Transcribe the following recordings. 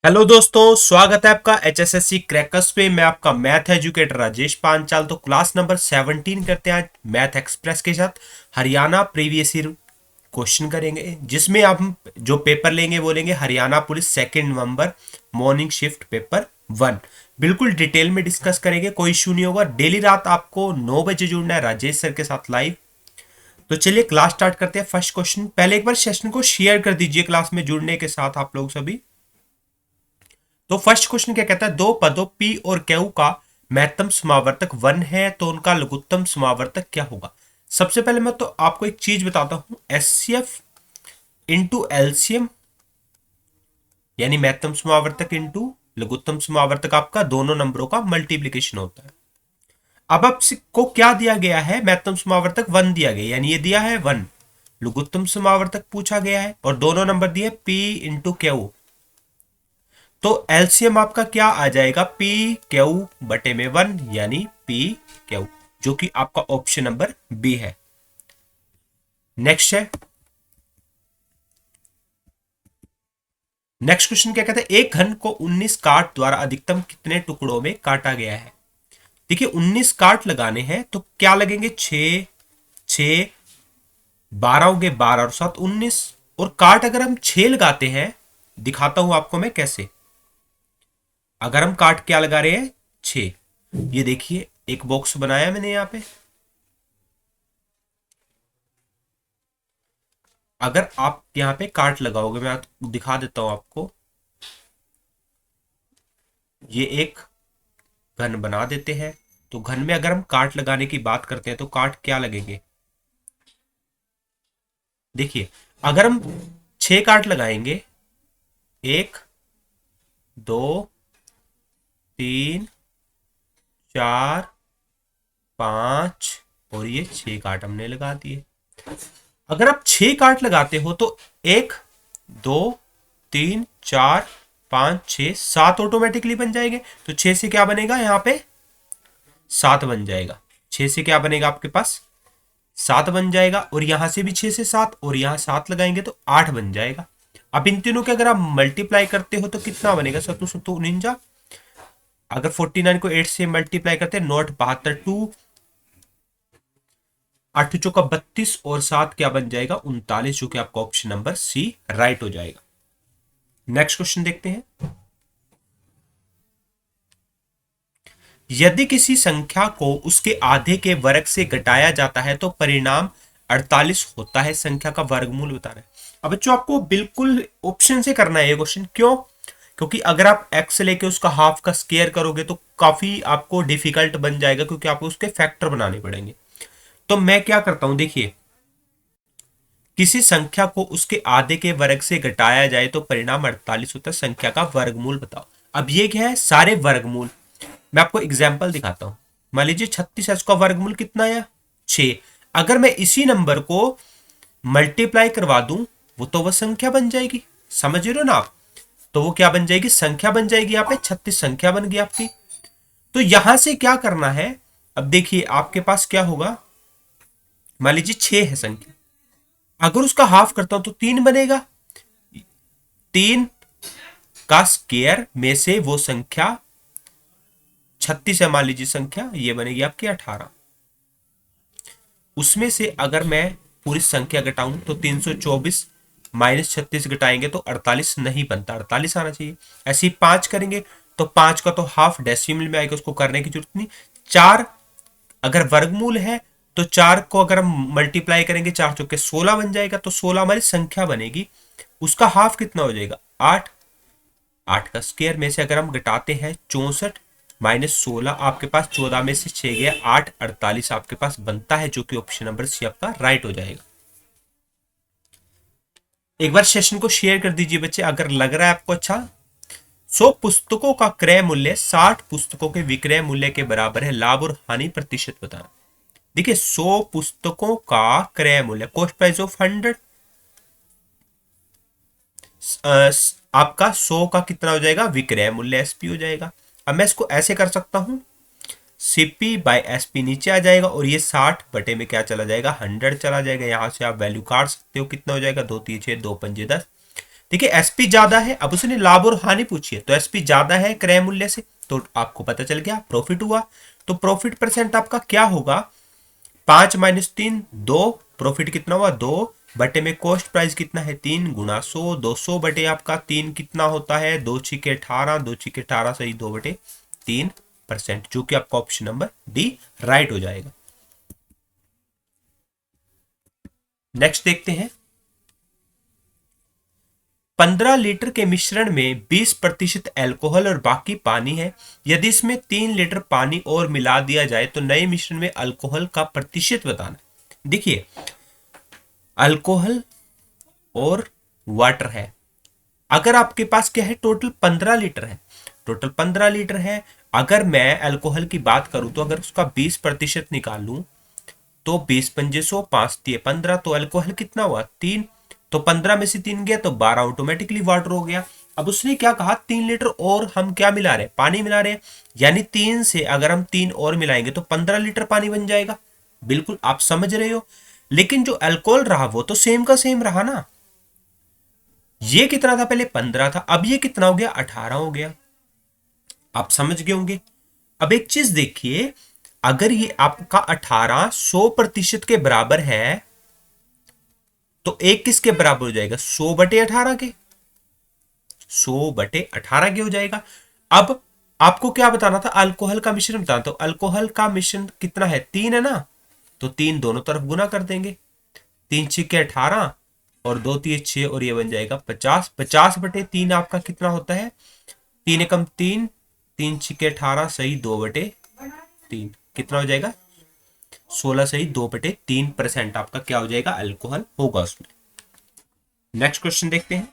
Hello दोस्तों, स्वागत है आपका एचएसएससी क्रैकर्स पे। मैं आपका मैथ एजुकेटर राजेश पांचाल। तो क्लास नंबर 17 करते हैं आज मैथ एक्सप्रेस के साथ। हरियाणा प्रीवियस ईयर क्वेश्चन करेंगे, जिसमें आप जो पेपर लेंगे वो लेंगे हरियाणा पुलिस 2 नवंबर मॉर्निंग शिफ्ट पेपर 1। बिल्कुल डिटेल में डिस्कस करेंगे, कोई इशू नहीं होगा। डेली रात आपको 9 बजे जुड़ना है राजेश सर के साथ लाइव। तो चलिए क्लास स्टार्ट करते हैं। फर्स्ट क्वेश्चन, पहले एक बार सेशन को शेयर कर दीजिए क्लास में जुड़ने के साथ आप लोग सभी। तो फर्स्ट क्वेश्चन क्या कहता है, दो पदों पी और क्यू का महत्तम समावर्तक 1 है तो उनका लघुत्तम समावर्तक क्या होगा। सबसे पहले मैं तो आपको एक चीज बताता हूं, एचसीएफ इंटू एलसीएम यानी महत्तम समावर्तक इंटू लघुत्तम समावर्तक, आपका दोनों नंबरों का मल्टीप्लीकेशन होता है। अब आपको क्या दिया गया है, महत्तम समावर्तक 1 दिया गया, यानी ये दिया है 1। लघुत्तम समावर्तक पूछा गया है और दोनों नंबर दिए पी इंटू क्यू। तो एलसीएम आपका क्या आ जाएगा, पी क्यू बटे में 1 यानी पी क्यू, जो कि आपका ऑप्शन नंबर बी है। नेक्स्ट है, नेक्स्ट क्वेश्चन क्या कहते हैं, एक घन को 19 काट द्वारा अधिकतम कितने टुकड़ों में काटा गया है। देखिए 19 काट लगाने हैं तो क्या लगेंगे, 6 6 12 होंगे, 12 और 7 19। और काट अगर हम 6 लगाते हैं, दिखाता हूं आपको मैं कैसे। अगर हम काट क्या लगा रहे हैं, 6, ये देखिए एक बॉक्स बनाया मैंने यहां पे। अगर आप यहां पे काट लगाओगे, मैं दिखा देता हूं आपको। ये एक घन बना देते हैं। तो घन में अगर हम काट लगाने की बात करते हैं तो काट क्या लगेंगे, देखिए अगर हम 6 काट लगाएंगे, 1 2 3 4 5 और ये 6 काट हमने लगा दिए। अगर आप 6 काट लगाते हो तो 1 2 3 4 5 6 7 ऑटोमेटिकली बन जाएंगे। तो 6 से क्या बनेगा, यहां पे 7 बन जाएगा। 6 से क्या बनेगा आपके पास, 7 बन जाएगा। और यहां से भी 6 से 7 और यहां 7 लगाएंगे तो 8 बन जाएगा। अब इन तीनों के अगर आप मल्टीप्लाई करते हो तो कितना बनेगा, सत्तू सत्तू निंजा। अगर 49 को 8 से मल्टीप्लाई करते हैं, नोट 72 टू 8 चौका 32 और 7 क्या बन जाएगा, 39, जो कि आपका ऑप्शन नंबर सी राइट हो जाएगा। नेक्स्ट क्वेश्चन देखते हैं, यदि किसी संख्या को उसके आधे के वर्ग से घटाया जाता है तो परिणाम 48 होता है। संख्या का वर्गमूल बताना है। अब बच्चों आपको बिल्कुल ऑप्शन से करना है ये क्वेश्चन, क्यों, क्योंकि अगर आप x लेके उसका हाफ का स्केयर करोगे तो काफी आपको डिफिकल्ट बन जाएगा, क्योंकि आपको उसके फैक्टर बनाने पड़ेंगे। तो मैं क्या करता हूं, देखिए किसी संख्या को उसके आधे के वर्ग से घटाया जाए तो परिणाम 48 होता है। संख्या का वर्गमूल बताओ। अब ये क्या है, सारे वर्गमूल। मैं आपको एग्जाम्पल दिखाता हूं। मान लीजिए 36 है, उसका वर्गमूल कितना है, 6। अगर मैं इसी नंबर को मल्टीप्लाई करवा दूं, वो तो वह संख्या बन जाएगी। समझ रहे हो ना आप। तो वो क्या बन जाएगी, संख्या बन जाएगी। यहाँ पे 36 संख्या बन गई आपकी। तो यहां से क्या करना है, अब देखिए आपके पास क्या होगा। मान लीजिए 6 है संख्या, अगर उसका हाफ करता हूं तो 3 बनेगा। 3 का स्केयर में से वो संख्या 36 है, मान लीजिए संख्या, ये बनेगी आपकी 18। उसमें से अगर मैं पूरी संख्या घटाऊं तो 324 माइनस 36 घटाएंगे तो 48 नहीं बनता, 48 आना चाहिए। ऐसे ही 5 करेंगे तो 5 का तो हाफ डेसिमल में आएगा, उसको करने की जरूरत नहीं। 4 अगर वर्गमूल है तो 4 को अगर हम मल्टीप्लाई करेंगे, 4 चौके 16 बन जाएगा। तो 16 हमारी संख्या बनेगी। उसका हाफ कितना हो जाएगा, 8। 8 का स्क्वायर में से अगर हम घटाते हैं 64 माइनस 16, आपके पास 14 में से 6 गया 8, 48 आपके पास बनता है, जो कि ऑप्शन नंबर सी आपका राइट हो जाएगा। एक बार सेशन को शेयर कर दीजिए बच्चे, अगर लग रहा है आपको अच्छा। 100 पुस्तकों का क्रय मूल्य 60 पुस्तकों के विक्रय मूल्य के बराबर है, लाभ और हानि प्रतिशत बताना। देखिए 100 पुस्तकों का क्रय मूल्य, कॉस्ट प्राइस ऑफ 100, आपका 100 का कितना हो जाएगा, विक्रय मूल्य एसपी हो जाएगा। अब मैं इसको ऐसे कर सकता हूं, सीपी बाय एसपी नीचे आ जाएगा और ये 60 बटे में क्या चला जाएगा, 100 चला जाएगा। यहां से आप वैल्यू काट सकते हो, कितना हो जाएगा, 2 3 6 2 5 10, देखिए एसपी ज्यादा है, अब उसने लाभ और हानि पूछी है, तो एसपी ज्यादा है क्रय मूल्य से, तो आपको पता चल गया प्रॉफिट हुआ। तो प्रॉफिट परसेंट आपका क्या होगा, 5 - 3 2, प्रॉफिट कितना हुआ 2, बटे में कॉस्ट प्राइस कितना है 3 गुना 100, 200 बटे आपका 3 कितना होता है 2 × 18, 2 × 18 सही 2/3%, जो कि आपका ऑप्शन नंबर डी राइट हो जाएगा। नेक्स्ट देखते हैं, 15 लीटर के मिश्रण में 20% अल्कोहल और बाकी पानी है। यदि इसमें 3 लीटर पानी और मिला दिया जाए तो नए मिश्रण में अल्कोहल का प्रतिशत बताना है। देखिए अल्कोहल और वाटर है, अगर आपके पास क्या है टोटल 15 लीटर है, टोटल 15 लीटर है, अगर मैं अल्कोहल की बात करूं तो अगर उसका 20% निकालूं तो 20 × 5 = 100, 5×3 = 15, तो अल्कोहल कितना हुआ 3, तो 15 में से 3 गया तो 12 ऑटोमेटिकली वाटर हो गया। अब उसने क्या कहा 3 लीटर और हम क्या मिला रहे हैं पानी मिला रहे हैं, यानी 3 से अगर हम 3 और मिलाएंगे तो 15 लीटर पानी बन जाएगा। बिल्कुल आप समझ रहे हो, लेकिन जो अल्कोहल रहा वो तो सेम का सेम रहा ना, ये कितना था पहले 15 था, अब ये कितना हो गया 18 हो गया। आप समझ गए होंगे। अब एक चीज देखिए, अगर ये आपका 18 100% के बराबर है तो एक किसके बराबर हो जाएगा 100/18 के, 100/18 के हो जाएगा। अब आपको क्या बताना था अल्कोहल का मिश्रण बताना, तो अल्कोहल का मिश्रण कितना है 3 है ना, तो 3 दोनों तरफ गुना कर देंगे, 3×6 = 18 और 2×3 = 6 और ये बन जाएगा 50, 50/3 आपका कितना होता है 3 एकम 3, 3×6 = 18 सही 2/3, कितना हो जाएगा 16 सही 2/3% आपका क्या हो जाएगा अल्कोहल होगा उसमें। नेक्स्ट क्वेश्चन देखते हैं,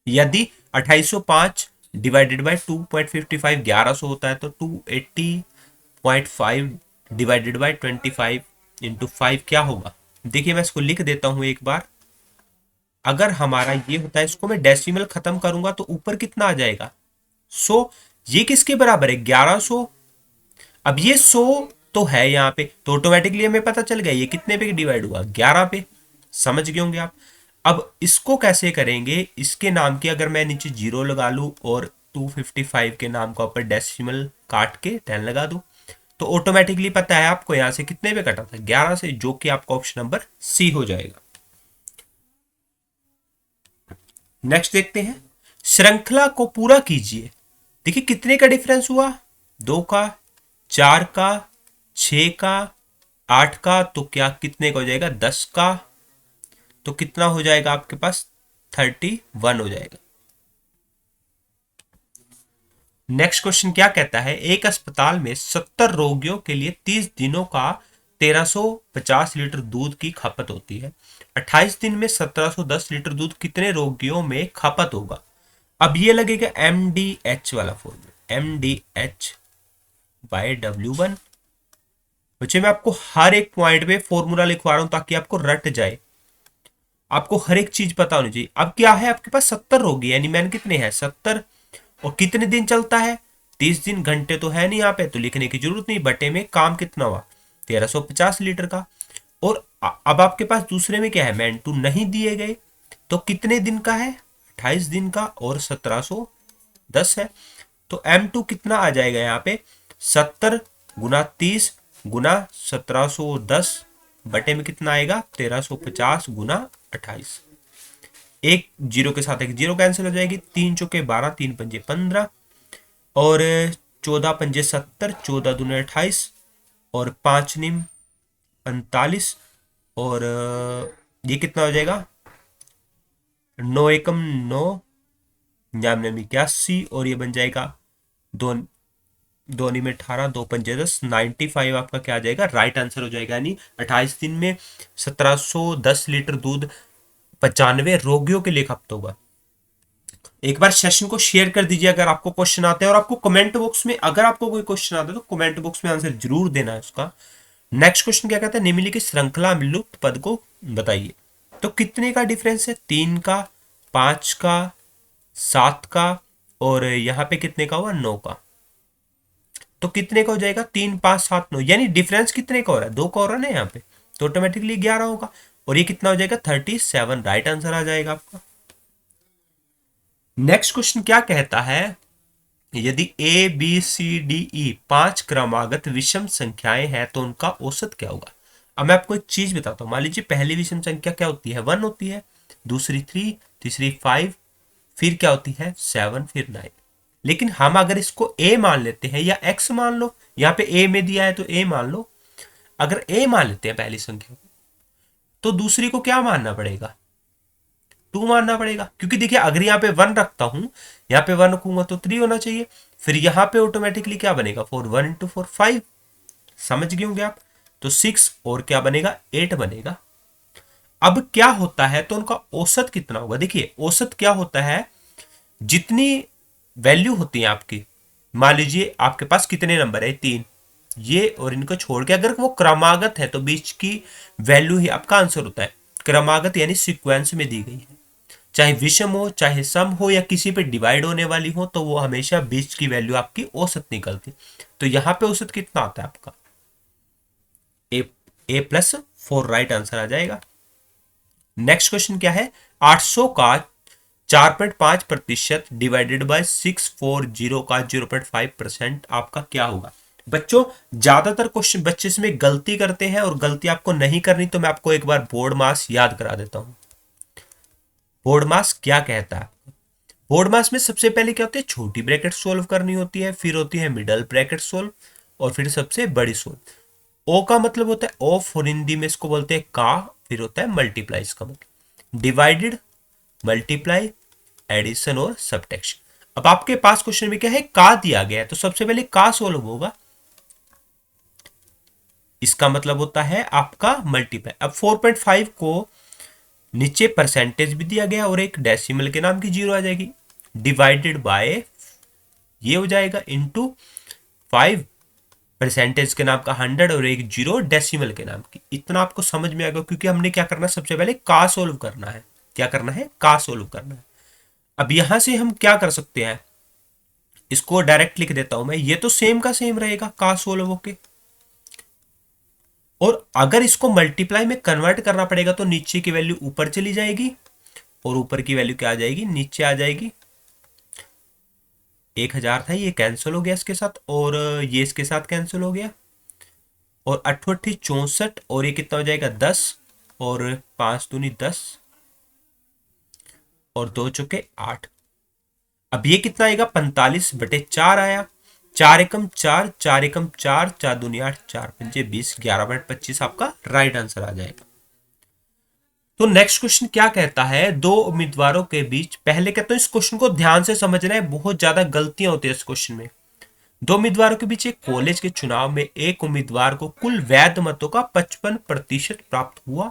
यदि 2805 डिवाइडेड बाय 2.55 1100 होता है तो 280.5 डिवाइडेड बाय 25 इंटू 5 क्या होगा। देखिए मैं इसको लिख देता हूं एक बार, अगर हमारा ये होता है इसको मैं डेसिमल खत्म करूंगा तो ऊपर कितना आ जाएगा 100, ये किसके बराबर है 1100। अब ये 100 तो है यहाँ पे तो ऑटोमेटिकली हमें पता चल गया ये कितने पे डिवाइड हुआ 11 पे, समझ गए होंगे आप। अब इसको कैसे करेंगे, इसके नाम की अगर मैं नीचे 0 लगा लूं और 255 के नाम का ऊपर डेसिमल काट के 10 लगा दूं तो ऑटोमेटिकली पता है आपको यहां से कितने पे कटा था 11 से, जो कि आपका ऑप्शन नंबर सी हो जाएगा। नेक्स्ट देखते हैं, श्रृंखला को पूरा कीजिए। देखिए कितने का डिफरेंस हुआ 2 का, 4 का, 6 का, 8 का, तो क्या कितने का हो जाएगा 10 का, तो कितना हो जाएगा आपके पास 31 हो जाएगा। नेक्स्ट क्वेश्चन क्या कहता है, एक अस्पताल में 70 रोगियों के लिए 30 दिनों का 1350 लीटर दूध की खपत होती है। 28 दिन में 1710 लीटर दूध कितने रोगियों में खपत होगा। अब ये लगेगा MDH वाला फॉर्मूला, MDH/W1। बच्चे मैं आपको हर एक पॉइंट पे फॉर्मूला लिखवा रहा हूं ताकि आपको रट जाए, आपको हर एक चीज पता होनी चाहिए। अब क्या है आपके पास 70 रोगी यानी मैन कितने हैं 70, और कितने दिन चलता है 30 दिन, घंटे तो है नहीं यहाँ पे तो लिखने की जरूरत नहीं, बटे में काम कितना हुआ 1350 लीटर का। और अब आपके पास दूसरे में क्या है मैन टू नहीं दिए गए, तो कितने दिन का है 28 दिन का और 1710 है, तो M2 कितना आ जाएगा यहाँ पे 70 × 30 × 1710 बटे में कितना आएगा 1350 × 28, एक जीरो के साथ एक जीरो कैंसिल हो जाएगी, 3 चौके 12, 3 पंजे 15 और 14 पंजे 70, 14 दूने 28 और 5 निम 45 और ये कितना हो जाएगा 9 एकम 9, 81 और ये बन जाएगा 2 2 में 18, 2 पंजे 10, 95 आपका क्या आ जाएगा राइट आंसर हो जाएगा। यानी 28 दिन में 1710 लीटर दूध 95 रोगियों के लिए खपत होगा। एक बार सेशन को शेयर कर दीजिए अगर आपको क्वेश्चन आते हैं, और आपको कमेंट बॉक्स में अगर आपको कोई क्वेश्चन आता है तो कमेंट बॉक्स में आंसर जरूर देना है उसका। नेक्स्ट क्वेश्चन क्या कहता है, निम्नलिखित श्रृंखला में लुप्त पद को बताइए। तो कितने का डिफरेंस है 3 का, 5 का, 7 का और यहाँ पे कितने का हुआ 9 का, तो कितने का हो जाएगा 3 5 7 9, यानी डिफरेंस कितने का हो रहा है 2 का हो रहा है ना यहाँ पे, तो ऑटोमेटिकली 11 होगा और ये कितना हो जाएगा 37 राइट आंसर आ जाएगा आपका। नेक्स्ट क्वेश्चन क्या कहता है, यदि A B C D E 5 क्रमागत विषम संख्याएं हैं तो उनका औसत क्या होगा। अब मैं आपको एक चीज बताता हूं, मान लीजिए पहली विषम संख्या क्या होती है, 1 होती है, दूसरी 3, तीसरी 5, फिर क्या होती है 7, फिर 9। लेकिन हम अगर इसको a मान लेते हैं या x मान लो, यहाँ पे a में दिया है तो a मान लो, अगर a मान लेते हैं पहली संख्या को, तो दूसरी को क्या मानना पड़ेगा, 2 मानना पड़ेगा। क्योंकि देखिए अगर यहाँ पे 1 रखता हूं, यहाँ पे 1 रखूंगा तो 3 होना चाहिए, फिर यहाँ पे ऑटोमेटिकली क्या बनेगा 4, 1 इंटू 4 5, समझ गए होंगे आप। तो 6 और क्या बनेगा 8 बनेगा। अब क्या होता है, तो उनका औसत कितना होगा। देखिए औसत क्या होता है, जितनी वैल्यू होती है आपकी, मान लीजिए आपके पास कितने नंबर है 3, ये और इनको छोड़ के अगर वो क्रमागत है तो बीच की वैल्यू ही आपका आंसर होता है। क्रमागत यानी सीक्वेंस में दी गई है, चाहे विषम हो चाहे सम हो या किसी पे डिवाइड होने वाली हो, तो वो हमेशा बीच की वैल्यू आपकी औसत निकलती। तो यहां पे औसत कितना आता है आपका ए प्लस 4 राइट आंसर आ जाएगा। नेक्स्ट क्वेश्चन क्या है, 800 का 4.5% डिवाइडेड बाय 640 का 0.5% आपका क्या होगा। बच्चों ज्यादातर क्वेश्चन बच्चे इसमें गलती करते हैं, और गलती आपको नहीं करनी, तो मैं आपको एक बार बोर्ड मास याद करा देता हूं। बोर्ड मास क्या कहता है, बोर्ड मास में सबसे पहले क्या होती है, छोटी ब्रैकेट सोल्व करनी होती है, फिर होती है मिडल ब्रैकेट सोल्व, और फिर सबसे बड़ी सोल्व। ओ का मतलब होता है ऑफ, और हिंदी में इसको बोलते हैं का, फिर होता है मल्टीप्लाई, इसका मतलब डिवाइडेड, मल्टीप्लाई, एडिशन और सब्ट्रैक्शन। अब आपके पास क्वेश्चन में क्या है, का दिया गया है, तो सबसे पहले का सोल्व होगा, इसका मतलब होता है आपका मल्टीप्लाई। अब 4.5 को नीचे परसेंटेज भी दिया गया और एक डेसिमल के नाम की जीरो आ जाएगी, डिवाइडेड बाय ये हो जाएगा इनटू 5, परसेंटेज के नाम का 100 और एक जीरो डेसिमल के नाम की। इतना आपको समझ में आएगा, क्योंकि हमने क्या करना है, सबसे पहले का सोल्व करना है। क्या करना है, का सोल्व करना है। अब यहां से हम क्या कर सकते हैं, इसको डायरेक्ट लिख देता हूं मैं, ये तो सेम का सेम रहेगा का सोल्व होके, और अगर इसको मल्टीप्लाई में कन्वर्ट करना पड़ेगा तो नीचे की वैल्यू ऊपर चली जाएगी और ऊपर की वैल्यू क्या आ जाएगी, नीचे आ जाएगी। 1000 था, ये कैंसिल हो गया इसके साथ, और ये इसके साथ कैंसिल हो गया, और 8 64, और ये कितना हो जाएगा 10, और 5 दूनी 10, और 2 चुके 8। अब ये कितना आएगा 45/4 आया, 4 एकम 4, 4 एकम 4, 4 दूनी 8, 4 पंजे 20, 11/25 आपका राइट आंसर आ जाएगा। तो नेक्स्ट क्वेश्चन क्या कहता है, दो उम्मीदवारों के बीच, पहले कहते हैं इस क्वेश्चन को ध्यान से समझना है, बहुत ज्यादा गलतियां होती है इस क्वेश्चन में। दो उम्मीदवारों के बीच एक कॉलेज के चुनाव में एक उम्मीदवार को कुल वैध मतों का 55% प्राप्त हुआ,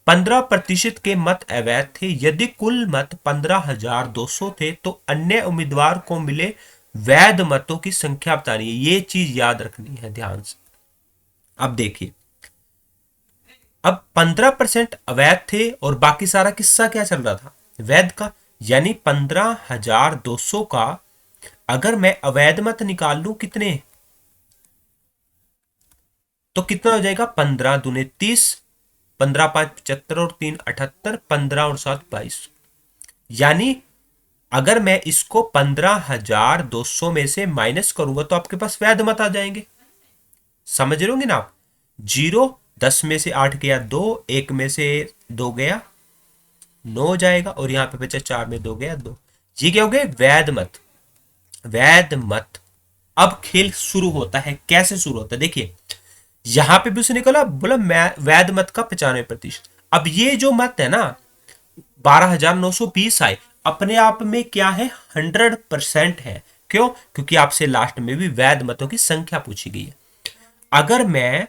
15% के मत अवैध थे। यदि कुल मत 15,200 थे तो अन्य उम्मीदवार को मिले वैध मतों की संख्या बतानी है। ये चीज याद रखनी है ध्यान से। अब देखिए, अब 15% अवैध थे और बाकी सारा किस्सा क्या चल रहा था, वैध का, यानी 15,200 का अगर मैं अवैध मत निकाल लूं कितने, तो कितना हो जाएगा 15 दूने 30, 15 5 75 और 3 78, 15 और 7 22। यानी अगर मैं इसको 15,200 में से माइनस करूंगा तो आपके पास वैध मत आ जाएंगे। समझ रहे होंगे ना आप, 0 10 में से 8 गया 2, 1 में से 2 गया 9 जाएगा, और यहां पे बचा 4 में 2 गया 2। ये क्या हो गए वैध मत, वैध मत। अब खेल शुरू होता है, कैसे शुरू होता है देखिए, यहां पे भी उसने निकला बोला वैध मत का 95%। अब ये जो मत है ना 12,920 आए, अपने आप में क्या है 100% है। क्यों, क्योंकि आपसे लास्ट में भी वैध मतों की संख्या पूछी गई है। अगर मैं,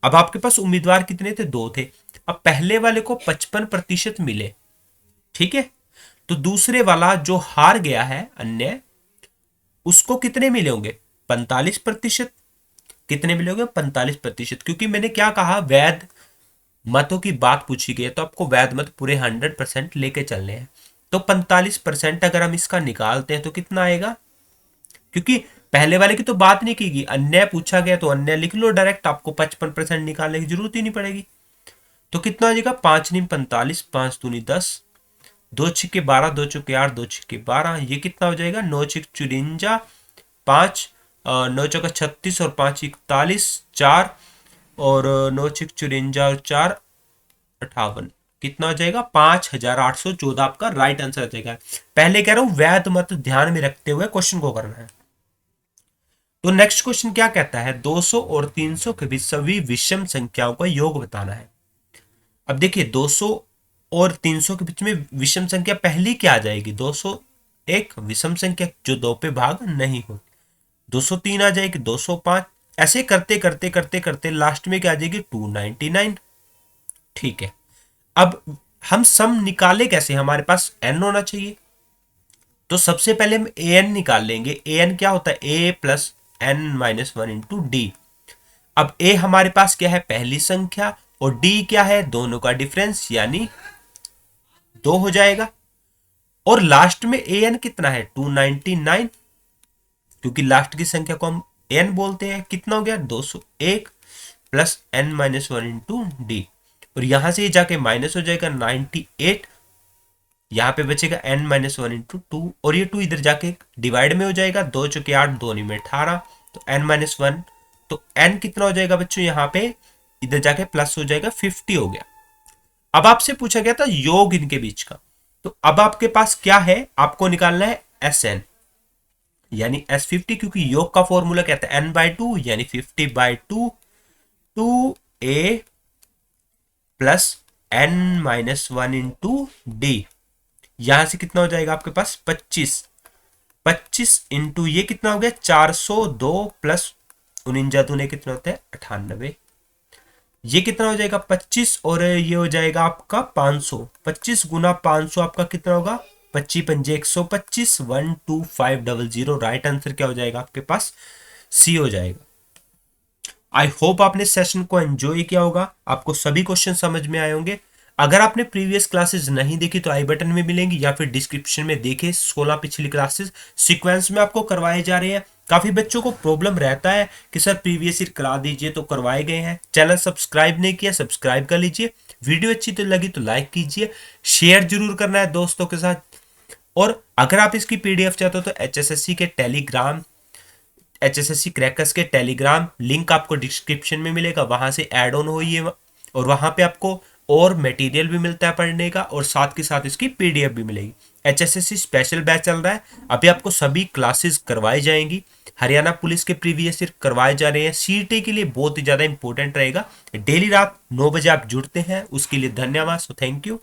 अब आपके पास उम्मीदवार कितने थे, 2 थे, अब पहले वाले को 55% मिले, ठीक है, तो दूसरे वाला जो हार गया है अन्य, उसको कितने मिले होंगे 45%। कितने मिले होंगे 45%, क्योंकि मैंने क्या कहा वैध मतों की बात पूछी गई है, तो आपको वैध मत पूरे 100% लेके चलने हैं। तो 45% अगर हम इसका निकालते हैं तो कितना आएगा, क्योंकि पहले वाले की तो बात नहीं की गई, अन्य पूछा गया तो अन्य लिख लो डायरेक्ट, आपको 55% निकालने की जरूरत ही नहीं पड़ेगी। तो कितना आ जाएगा 5 × 45, 5 दूनी 10, दो छिक्के 12, दो चौके 8, दो छिक्के 12, ये कितना हो जाएगा, 9 छिक 54, 5, 9 चौका 36 और 5 41, 4 और 9 छिक 54 और 4 58, कितना हो जाएगा 5814 आपका राइट आंसर आ जाएगा। पहले कह रहा हूं वैध मत ध्यान में रखते हुए क्वेश्चन को करना है। तो नेक्स्ट क्वेश्चन क्या कहता है, 200 और 300 के बीच सभी विषम संख्याओं का योग बताना है। अब देखिए 200 और 300 के बीच में विषम संख्या पहली क्या आ जाएगी, 200 एक विषम संख्या जो दो पे भाग नहीं होती, 203 आ जाएगी, 205, ऐसे करते करते करते करते लास्ट में क्या आ जाएगी 299। ठीक है, अब हम सम निकाले कैसे, हमारे पास n होना चाहिए, तो सबसे पहले हम ए एन निकाल लेंगे। ए एन क्या होता है, a plus n minus one into d. अब ए हमारे पास क्या है, पहली संख्या, और डी क्या है, दोनों का डिफरेंस यानी 2 हो जाएगा। और लास्ट में ए एन कितना है 299, क्योंकि लास्ट की संख्या को हम एन बोलते हैं। कितना हो गया 201 plus n minus one into D, और यहां से जाके माइनस हो जाएगा 98, यहाँ पे बचेगा n minus one into two, और ये 2 इधर जाके डिवाइड में हो जाएगा, 2 चौके 8, 2 में 18, तो n माइनस वन, तो n कितना हो जाएगा बच्चों, यहाँ पे इधर जाके प्लस हो जाएगा 50 हो गया। अब आपसे पूछा गया था योग इनके बीच का, तो अब आपके पास क्या है, आपको निकालना है Sn यानी S50, क्योंकि योग का फॉर्मूला कहता है n/2 यानी 50/2, 2a plus n minus one into D. यहां से कितना हो जाएगा आपके पास 25, 25 इंटू ये कितना हो गया 402 प्लस 49 दूने कितना होता है 98, ये कितना हो जाएगा 25, और ये हो जाएगा आपका 500, 25 गुना 500 आपका कितना होगा 25 पंजे 125, 12500। राइट आंसर क्या हो जाएगा आपके पास, सी हो जाएगा। आई होप आपने सेशन को एंजॉय किया होगा, आपको सभी क्वेश्चन समझ में आए होंगे। अगर आपने प्रीवियस क्लासेस नहीं देखी तो आई बटन में मिलेंगी, या फिर डिस्क्रिप्शन में देखे 16 पिछली क्लासेस सीक्वेंस में आपको करवाए जा रहे हैं। काफी बच्चों को प्रॉब्लम रहता है कि सर प्रीवियस ईयर करा दीजिए, तो करवाए गए हैं। चैनल सब्सक्राइब नहीं किया, सब्सक्राइब कर लीजिए। वीडियो अच्छी तो लगी तो लाइक कीजिए, शेयर जरूर करना है दोस्तों के साथ। और अगर आप इसकी पीडीएफ चाहते हो तो एचएसएससी के टेलीग्राम, एचएसएससी क्रैकर्स के टेलीग्राम लिंक आपको डिस्क्रिप्शन में मिलेगा, वहां से ऐड ऑन होइए, और वहां पे आपको और मटेरियल भी मिलता है पढ़ने का, और साथ के साथ इसकी पीडीएफ भी मिलेगी। एचएसएससी स्पेशल बैच चल रहा है, अभी आपको सभी क्लासेस करवाई जाएंगी। हरियाणा पुलिस के प्रीवियस ईयर करवाए जा रहे हैं, सीईटी के लिए बहुत ही ज्यादा इंपॉर्टेंट रहेगा। डेली रात 9 बजे आप जुड़ते हैं, उसके लिए धन्यवाद। So thank you.